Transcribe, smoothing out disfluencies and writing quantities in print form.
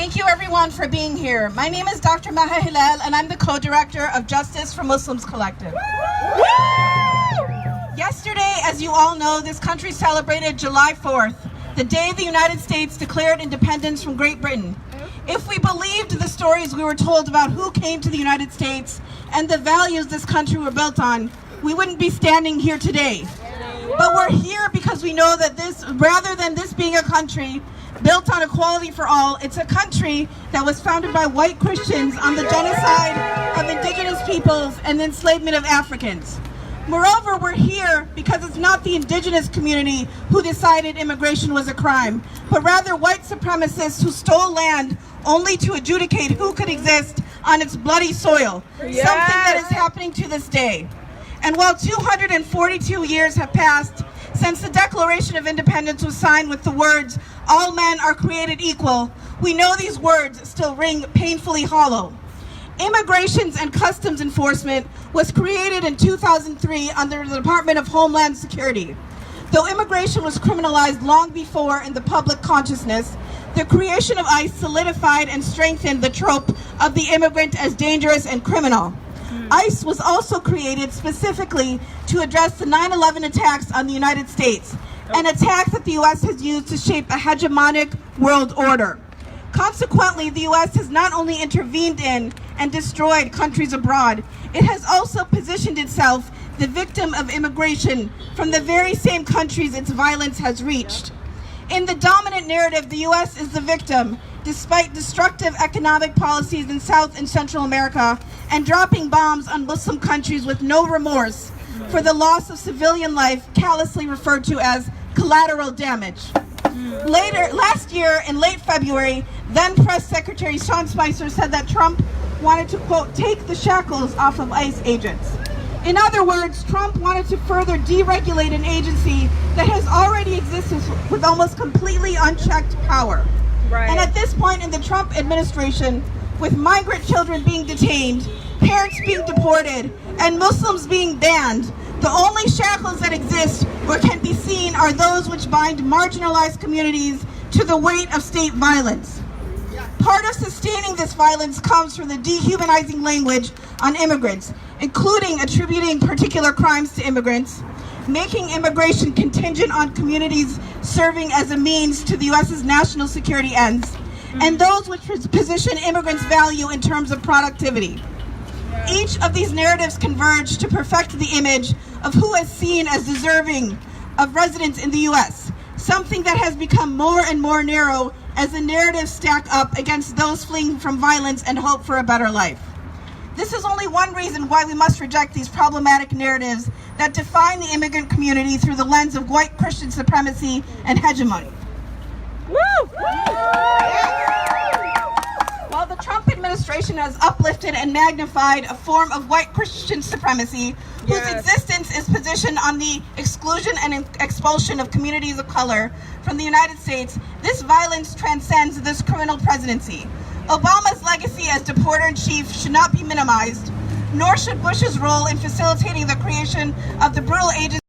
Thank you everyone for being here. My name is Dr. Maha Hilal and I'm the co-director of Justice for Muslims Collective. Yesterday, as you all know, this country celebrated July 4th, the day the United States declared independence from Great Britain. If we believed the stories we were told about who came to the United States and the values this country were built on, we wouldn't be standing here today. But we're here because we know that this, rather than this being a country built on equality for all, it's a country that was founded by white Christians on the genocide of indigenous peoples and the enslavement of Africans. Moreover, we're here because it's not the indigenous community who decided immigration was a crime, but rather white supremacists who stole land only to adjudicate who could exist on its bloody soil, something that is happening to this day. And while 242 years have passed since the Declaration of Independence was signed with the words, "All men are created equal," we know these words still ring painfully hollow. Immigrations and Customs Enforcement was created in 2003 under the Department of Homeland Security. Though immigration was criminalized long before in the public consciousness, the creation of ICE solidified and strengthened the trope of the immigrant as dangerous and criminal. ICE was also created specifically to address the 9/11 attacks on the United States, an attack that the U.S. has used to shape a hegemonic world order. Consequently, the U.S. has not only intervened in and destroyed countries abroad, it has also positioned itself the victim of immigration from the very same countries its violence has reached. In the dominant narrative, the U.S. is the victim, despite destructive economic policies in South and Central America and dropping bombs on Muslim countries with no remorse for the loss of civilian life, callously referred to as collateral damage. Last year, in late February, then Press Secretary Sean Spicer said that Trump wanted to, quote, take the shackles off of ICE agents. In other words, Trump wanted to further deregulate an agency that has already existed with almost completely unchecked power. Right. And at this point in the Trump administration, with migrant children being detained, parents being deported, and Muslims being banned, the only shackles that exist or can be seen are those which bind marginalized communities to the weight of state violence. Part of sustaining this violence comes from the dehumanizing language on immigrants, including attributing particular crimes to immigrants, making immigration contingent on communities serving as a means to the U.S.'s national security ends, and those which position immigrants' value in terms of productivity. Each of these narratives converge to perfect the image of who is seen as deserving of residence in the U.S., something that has become more and more narrow as the narratives stack up against those fleeing from violence and hope for a better life. This is only one reason why we must reject these problematic narratives that define the immigrant community through the lens of white Christian supremacy and hegemony. While the Trump administration has uplifted and magnified a form of white Christian supremacy whose existence is positioned on the exclusion and expulsion of communities of color from the United States, this violence transcends this criminal presidency. Obama's legacy as deporter-in-chief should not be minimized, nor should Bush's role in facilitating the creation of the brutal agency